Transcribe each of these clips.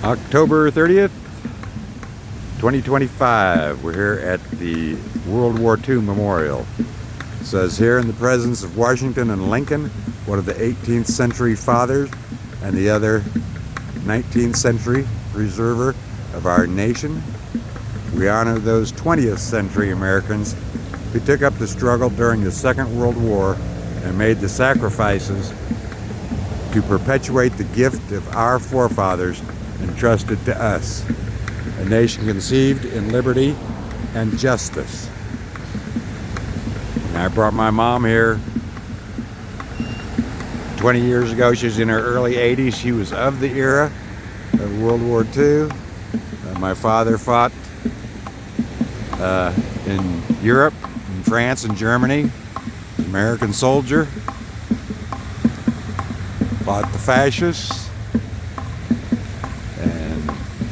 October 30th, 2025. We're here at the World War II Memorial. It says here, in the presence of Washington and Lincoln, one of the 18th century fathers and the other 19th century preserver of our nation, we honor those 20th century Americans who took up the struggle during the Second World War and made the sacrifices to perpetuate the gift of our forefathers entrusted to us, a nation conceived in liberty and justice. And I brought my mom here 20 years ago. She was in her early 80s. She was of the era of World War II. My father fought in Europe, in France and Germany. American soldier. Fought the fascists.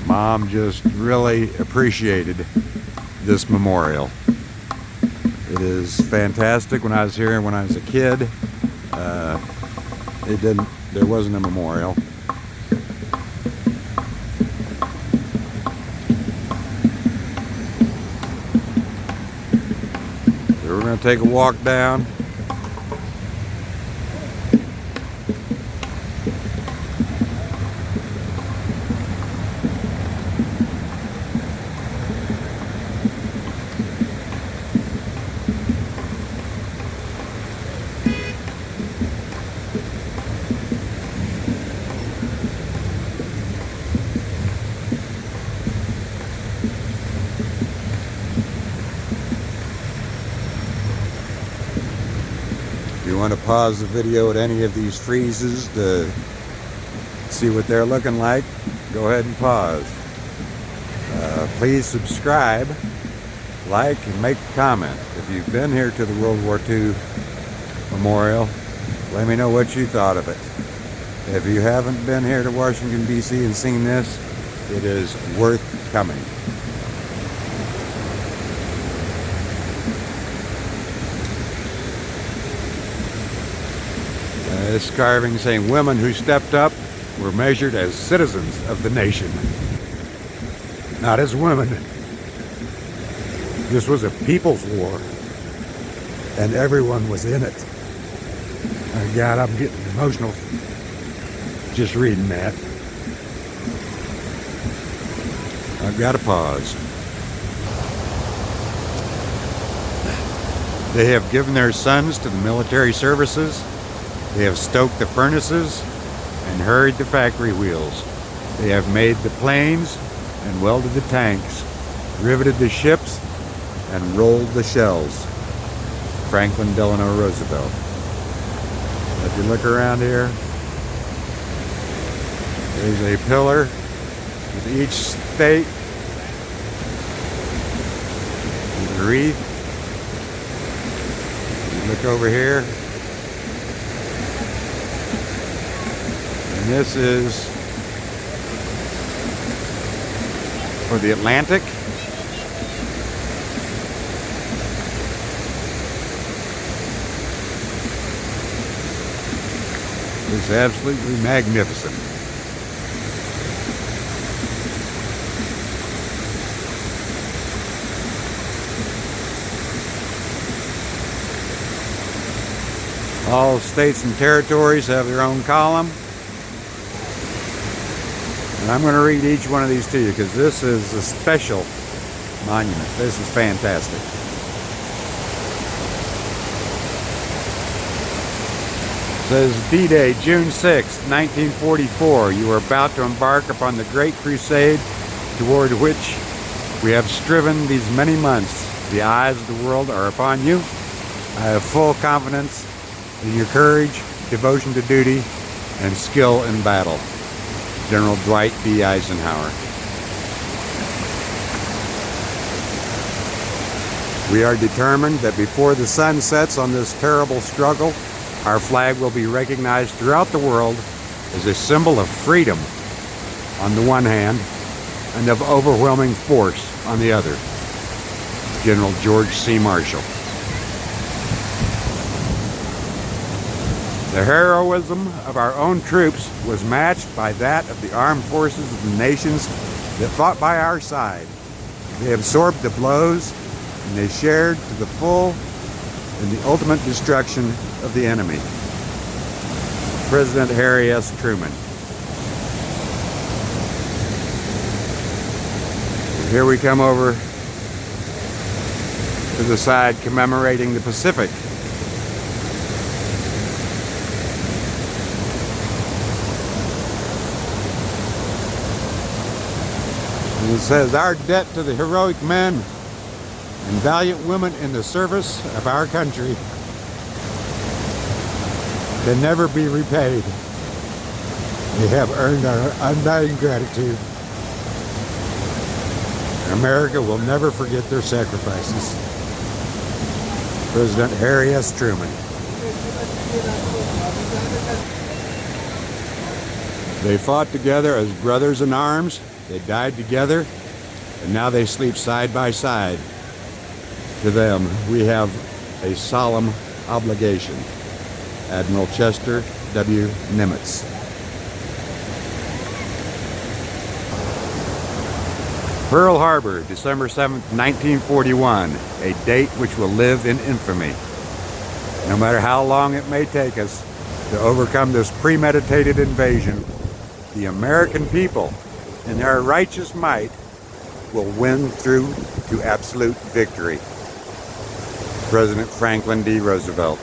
Mom just really appreciated this memorial. It is fantastic. When I was here, when I was a kid, there wasn't a memorial. So we're going to take a walk down. If you want to pause the video at any of these friezes to see what they're looking like, go ahead and pause. Please subscribe, like, and make a comment. If you've been here to the World War II Memorial, let me know what you thought of it. If you haven't been here to Washington, D.C. and seen this, it is worth coming. This carving saying women who stepped up were measured as citizens of the nation, not as women. This was a people's war, and everyone was in it. Oh God, I'm getting emotional just reading that. I've got to pause. They have given their sons to the military services. They have stoked the furnaces and hurried the factory wheels. They have made the planes and welded the tanks, riveted the ships, and rolled the shells. Franklin Delano Roosevelt. If you look around here, there's a pillar with each state, with a wreath. You look over here, and this is for the Atlantic. It's absolutely magnificent. All states and territories have their own column. And I'm going to read each one of these to you because this is a special monument. This is fantastic. It says, D-Day, June 6, 1944. You are about to embark upon the great crusade toward which we have striven these many months. The eyes of the world are upon you. I have full confidence in your courage, devotion to duty, and skill in battle. General Dwight D. Eisenhower. We are determined that before the sun sets on this terrible struggle, our flag will be recognized throughout the world as a symbol of freedom on the one hand and of overwhelming force on the other. General George C. Marshall. The heroism of our own troops was matched by that of the armed forces of the nations that fought by our side. They absorbed the blows, and they shared to the full in the ultimate destruction of the enemy. President Harry S. Truman. Here we come over to the side commemorating the Pacific. And it says, our debt to the heroic men and valiant women in the service of our country can never be repaid. They have earned our undying gratitude. America will never forget their sacrifices. President Harry S. Truman. They fought together as brothers in arms. They died together, and now they sleep side by side. To them, we have a solemn obligation. Admiral Chester W. Nimitz. Pearl Harbor, December 7th, 1941, a date which will live in infamy. No matter how long it may take us to overcome this premeditated invasion, the American people, in their righteous might, will win through to absolute victory. President Franklin D. Roosevelt.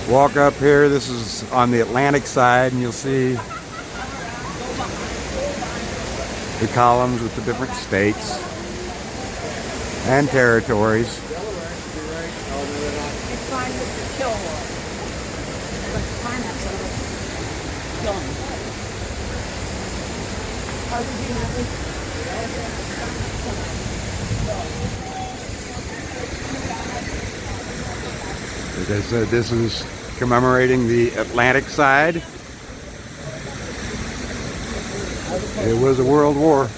Walk up here. This is on the Atlantic side, and you'll see the columns with the different states and territories. Like I said, this is commemorating the Atlantic side. It was a world war.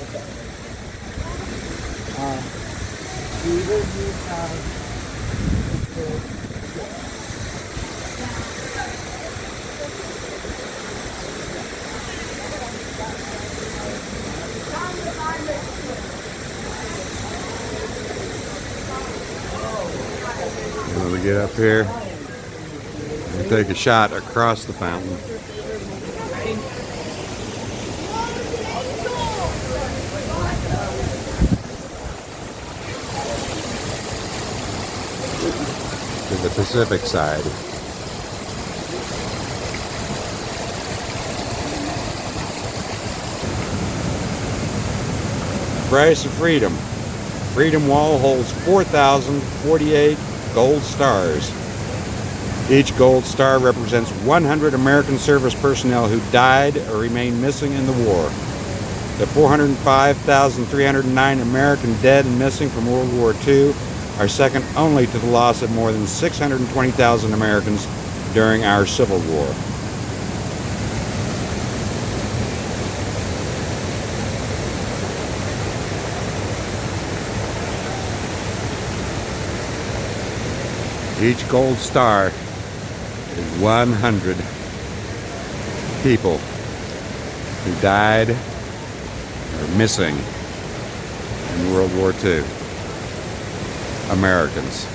When we get up here, we'll take a shot across the fountain. To the Pacific side. Price of freedom. Freedom Wall holds 4,048 gold stars. Each gold star represents 100 American service personnel who died or remained missing in the war. The 405,309 American dead and missing from World War II are second only to the loss of more than 620,000 Americans during our Civil War. Each gold star is 100 people who died or missing in World War II. Americans.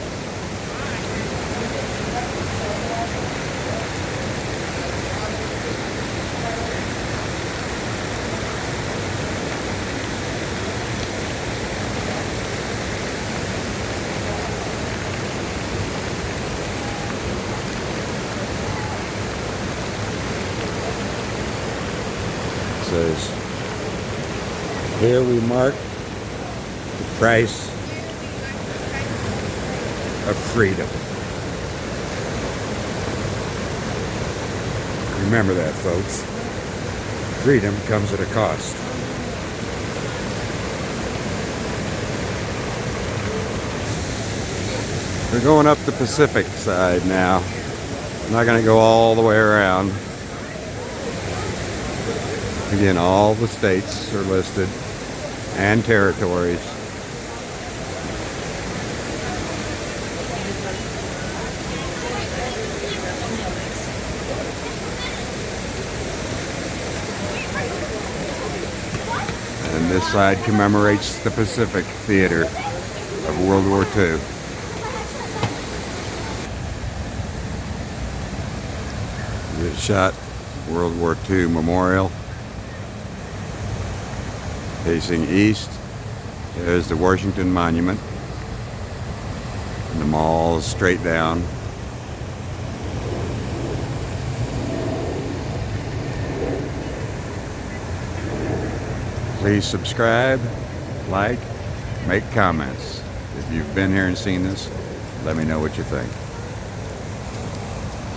Says, here we mark the price of freedom. Remember that, folks. Freedom comes at a cost. We're going up the Pacific side now. I'm not going to go all the way around. Again, all the states are listed and territories. this side commemorates the Pacific Theater of World War II. It shot World War II Memorial. Facing east, there's the Washington Monument. And the mall is straight down. Please subscribe, like, make comments. If you've been here and seen this, let me know what you think.